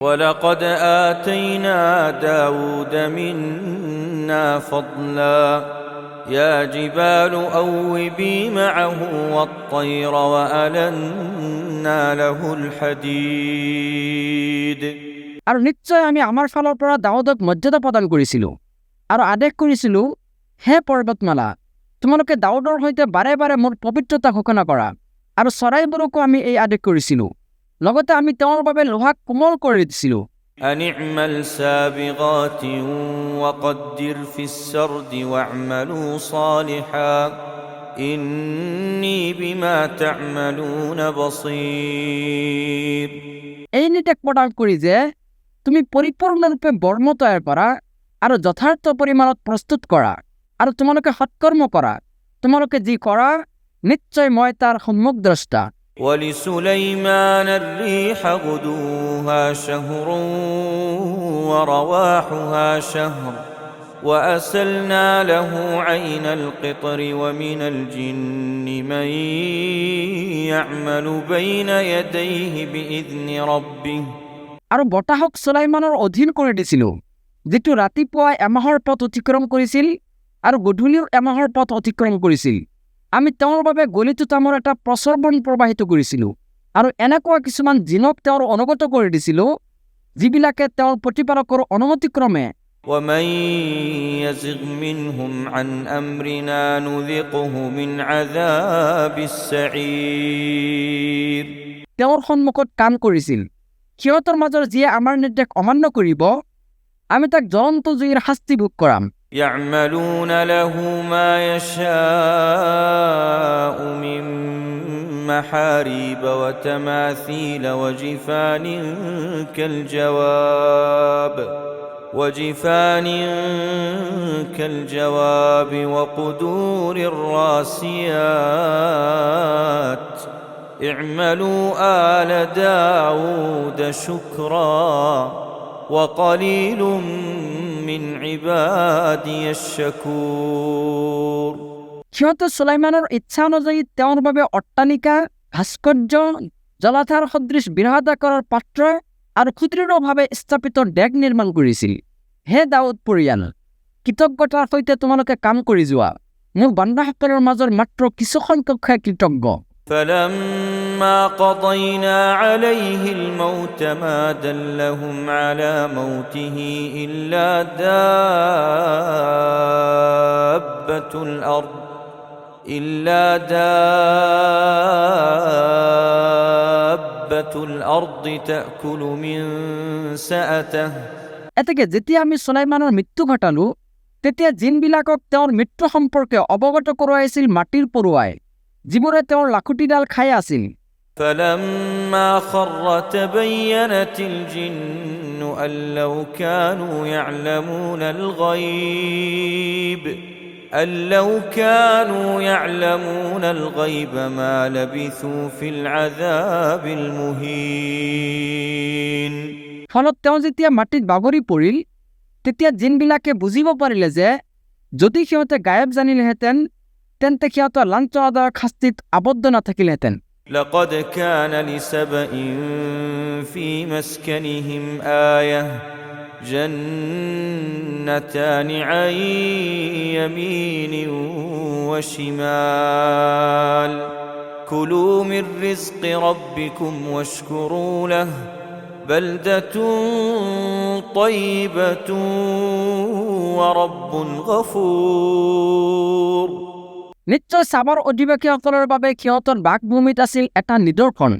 ولقد آتينا داود منا فضلا يا جبال أوبي معه والطير وألنا له الحديد আৰু নিশ্চয় আমি আমাৰ ফালৰ পৰা দাউদক মৰ্যাদা প্ৰদান কৰিছিলোঁ আৰু আদেশ কৰিছিলোঁ, হে পৰ্বতমালা, তোমালোকে দাউদৰ সৈতে বাৰে বাৰে মোৰ পবিত্ৰতা ঘোষণা কৰা। আৰু চৰাইবোৰকো আমি এই আদেশ কৰিছিলোঁ। লগতে আমি তেওঁৰ বাবে লোহাক কোমল কৰি দিছিলোঁ। أن اعمل سابغات وقدر في السرد واعملوا صالحا إني بما تعملون بصير এই নিৰ্দেশ প্ৰদান কৰি যে তুমি পৰিপূৰ্ণৰূপে বৰ্ম তৈয়াৰ কৰা আৰু যথাৰ্থ পৰিমাণত প্ৰস্তুত কৰা আৰু তোমালোকে সৎকৰ্ম কৰা। তোমালোকে যি কৰা নিশ্চয় মই তাৰ সম্যকদ্ৰষ্টা। ولسليمان الريح غدوها شهر ورواحها شهر وأسلنا له عين القطر ومن الجن من يعمل بين يديه بإذن ربه আৰু বতাহক সুলাইমানৰ অধীন কৰি দিছিলোঁ, যিটো ৰাতিপুৱা এমাহৰ পথ অতিক্ৰম কৰিছিল আৰু গধূলিও এমাহৰ পথ অতিক্ৰম কৰিছিল। আমি তেওঁৰ বাবে গলিত তামৰ এটা প্ৰচৰবন প্ৰবাহিত কৰিছিলোঁ আৰু এনেকুৱা কিছুমান জিনক তেওঁৰ অনুগত কৰি দিছিলোঁ, যিবিলাকে তেওঁৰ প্ৰতিপালকৰ অনুমতিক্ৰমে ومن يزغ منهم عن أمرنا نذقه من عذاب السعير তেওঁৰ সন্মুখত কাম কৰিছিল। সিহঁতৰ মাজৰ যিয়ে আমাৰ নিৰ্দেশ অমান্য কৰিব, আমি তাক জ্বলন্ত জুইৰ শাস্তি ভোগ কৰাম। يعملون له ما يشاء من محاريب وتماثيل وجفان كالجواب وقدور الراسيات اعملوا آل داود شكرا وقليل من عبادي الشكور সিহঁতে সুলাইমানৰ ইচ্ছা অনুযায়ী তেওঁৰ বাবে অট্টালিকা, ভাস্কৰ্য, জলাধাৰ সদৃশ বিৰাধাকাৰৰ পাত্ৰ আৰু সুদৃঢ়ভাৱে স্থাপিত ডেক নিৰ্মাণ কৰিছিল। হে দাউদ পৰিয়াল, কৃতজ্ঞতাৰ সৈতে তোমালোকে কাম কৰি যোৱা। মোৰ বান্দাসকলৰ মাজৰ মাত্ৰ কিছু সংখ্যকহে কৃতজ্ঞ। فلما قضينا عليه الموت ما دلهم على موته إلا دابة الأرض تأكل من سأته এতেকে যেতিয়া আমি সুলাইমানৰ মৃত্যু ঘটালো, তেতিয়া জিনবিলাকক তেওঁৰ মৃত্যু সম্পৰ্কে অৱগত কৰোৱাইছিল মাটিৰ পৰুৱাই, যিবোৰে তেওঁৰ লাখুটিডাল খাই আছিল। فلما خر تبينت الجن أن لو كانوا يعلمون الغيب ما لبثوا في العذاب المهين ফলত তেওঁ যেতিয়া মাটিত বাগৰি পৰিল, তেতিয়া জিনবিলাকে বুজিব পাৰিলে যে যদি সিহঁতে গায়ব জানিলেহেঁতেন, তেন্তে সিহঁতৰ লাঞ্ছনাদায়ক শাস্তিত আবদ্ধ নাথাকিলেহেঁতেন। لقد كان لسبإ في مسكنهم آية جنتان عن يمين وشمال كلوا من رزق ربكم واشكروا له بلدة طيبة ورب غفور নিশ্চয় চাবৰ অধিবাসীসকলৰ বাবে সিহঁতৰ বাসভূমিত আছিল এটা নিদৰ্শন,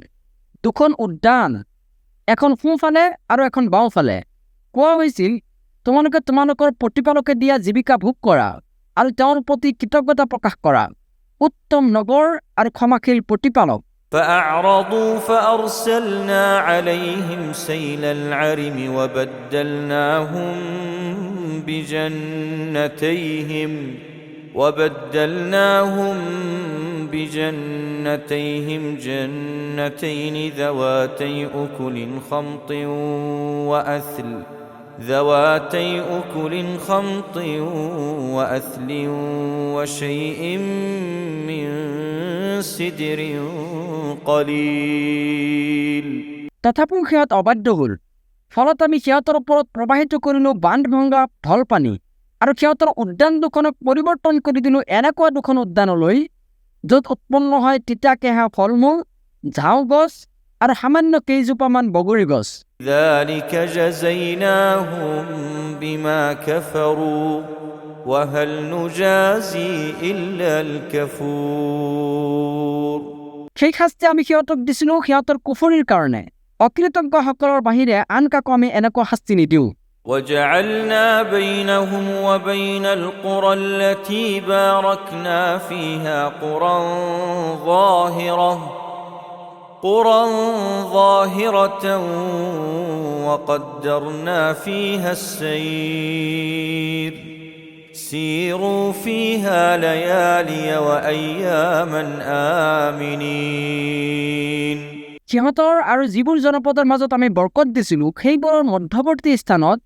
দুখন উদ্যান, এখন সোঁফালে আৰু এখন বাওঁফালে। কোৱা হৈছিল, তোমালোকে তোমালোকৰ প্ৰতিপালকে দিয়া জীৱিকা ভোগ কৰা আৰু তেওঁৰ প্ৰতি কৃতজ্ঞতা প্ৰকাশ কৰা। উত্তম নগৰ আৰু ক্ষমাশীল প্ৰতিপালক। فأعرضوا فأرسلنا عليهم سيل العرم وبدلناهم بجنتيهم جنتين ذواتي أكل خمط وأثل وشيء من سدر قليل তথাপিও সিহঁত অবাধ্য হ'ল। ফলত আমি সিহঁতৰ ওপৰত প্ৰবাহিত কৰিলোঁ বান্ধ ভংগা ঢল পানী আৰু সিহঁতৰ উদ্যান দুখনক পৰিৱৰ্তন কৰি দিলোঁ এনেকুৱা দুখন উদ্যানলৈ য'ত উৎপন্ন হয় তিতা কেঁহা ফল মূল ঝাও গছ আৰু সামান্য কেইজোপামান বগৰী গছ ذلك جزيناهم بما كفروا وهل نجازي إلا الكفور সেই শাস্তি আমি সিহঁতক দিছিলোঁ সিহঁতৰ কুফৰিৰ কাৰণে অকৃতজ্ঞসকলৰ বাহিৰে আন কাকো আমি এনেকুৱা শাস্তি নিদিওঁ وجعلنا بينهم وبين القرى التي باركنا فيها قرى ظاهرة وقدرنا فيها السير سيروا فيها ليالي وأياما آمنين সিহঁতৰ আৰু যিবোৰ জনপদৰ মাজত আমি বৰকত দিছিলোঁ সেইবোৰৰ মধ্যৱৰ্তী স্থানত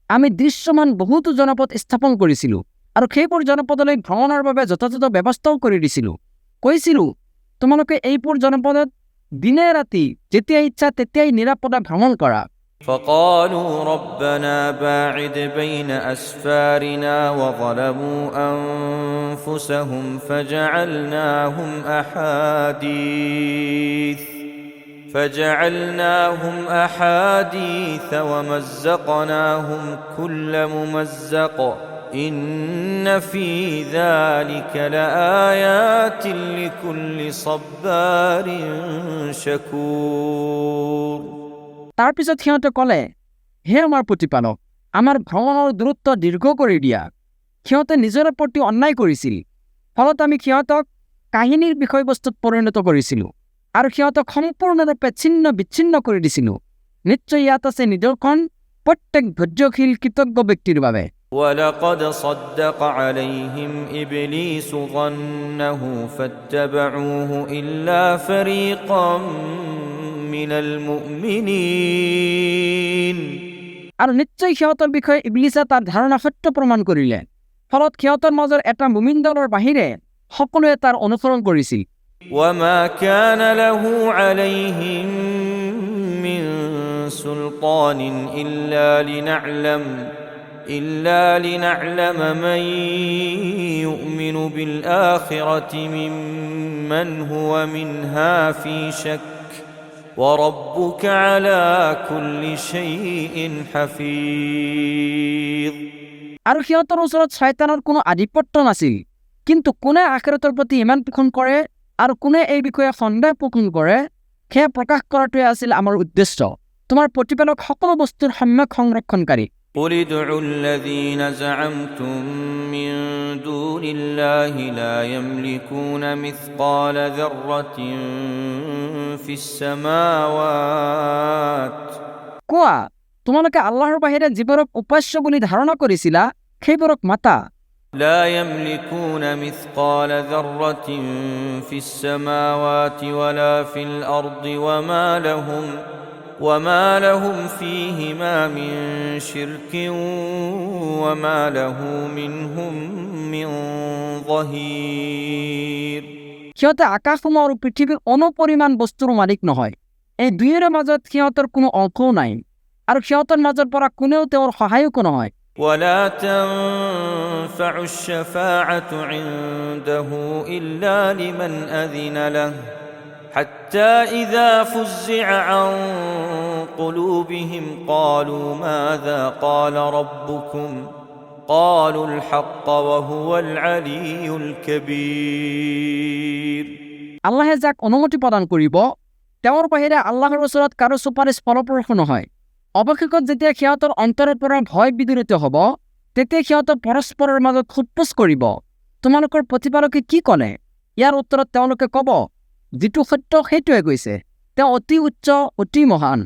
আমি দৃশ্যমান বহুতো জনপদ স্থাপন কৰিছিলোঁ আৰু সেইবোৰ জনপদলৈ ভ্ৰমণৰ বাবে যথাযথ ব্যৱস্থাও কৰি দিছিলোঁ কৈছিলোঁ তোমালোকে এইবোৰ জনপদত দিনে ৰাতি যেতিয়া ইচ্ছা তেতিয়াই নিৰাপদে ভ্ৰমণ কৰা فقالوا ربنا باعد بين أسفارنا وظلموا أنفسهم فجعلناهم أحاديث ومزقناهم كل ممزق إن في ذلك لآيات لكل صبار شكور তাৰ পিছত সিহঁতে ক'লে হে আমাৰ প্ৰতিপালক আমাৰ ভ্ৰমণৰ দূৰত্ব দীৰ্ঘ কৰি দিয়া সিহঁতে নিজৰে প্ৰতি অন্যায় কৰিছিল ফলত আমি সিহঁতক কাহিনীৰ বিষয়বস্তুত পৰিণত কৰিছিলোঁ আৰু সিহঁতক সম্পূৰ্ণৰূপে ছিন্ন বিচ্ছিন্ন কৰি দিছিলোঁ নিশ্চয় ইয়াত আছে নিদৰ্শন প্ৰত্যেক ধৈৰ্যশীল কৃতজ্ঞ ব্যক্তিৰ বাবে ولقد صدق عليهم إبليس ظنه فاتبعوه إلا فريقا من المؤمنين আৰু নিশ্চয় সিহঁতৰ বিষয়ে ইবলিছে তাৰ ধাৰণা সত্য প্ৰমাণ কৰিলে ফলত সিহঁতৰ মাজৰ এটা মুমিন দলৰ বাহিৰে সকলোৱে তাৰ অনুসৰণ কৰিছিল وما كان له عليهم من سلطان إلا لنعلم من يؤمن بالآخرة ممن هو منها في شك وربك على كل شيء حفيظ আৰু সিহঁতৰ ওচৰত শয়তানৰ কোনো আধিপত্য নাছিল কিন্তু কোনে আখিৰাতৰ প্ৰতি ইমান পোষণ কৰে আৰু কোনে এই বিষয়ে সন্দেহ পোষণ কৰে সেয়া প্ৰকাশ কৰাটোৱে আছিল আমাৰ উদ্দেশ্য তোমাৰ প্ৰতিপালক সকলো বস্তুৰ সম্যক সংৰক্ষণকাৰী قل ادعوا الذين زعمتم من دون الله لا يملكون مثقال ذرة في السماوات কোৱা তোমালোকে আল্লাহৰ বাহিৰে যিবোৰক উপাস্য বুলি ধাৰণা কৰিছিলা সেইবোৰক মাতা لا يملكون مثقال ذرة في السماوات ولا في الأرض وما لهم فيهما من شرك وما له منهم من ظهير সিহঁতে আকাশসমূহ আৰু পৃথিৱীৰ অনুপৰিমাণ বস্তুৰ মালিক নহয় এই দুয়োৰে মাজত সিহঁতৰ কোনো অংশও নাই আৰু সিহঁতৰ মাজৰ পৰা কোনেও তেওঁৰ সহায়কো নহয় ولا تنفع الشفاعة عنده إلا لمن أذن له حتى إذا فزع عن قلوبهم قالوا ماذا قال ربكم قالوا الحق وهو العلي الكبير আল্লাহে যাক অনুমতি প্ৰদান কৰিব তেওঁৰ বাহিৰে আল্লাহৰ ওচৰত কাৰো চুপাৰিশ ফলপ্ৰসূ নহয় অৱশেষত যেতিয়া সিহঁতৰ অন্তৰৰ পৰা ভয় বিদূৰিত হ'ব তেতিয়া সিহঁতে পৰস্পৰৰ মাজত সোধপোছ কৰিব তোমালোকৰ প্ৰতিপালকে কি ক'লে ইয়াৰ উত্তৰত তেওঁলোকে ক'ব যিটো সত্য সেইটোৱে কৈছে তেওঁ অতি উচ্চ অতি মহান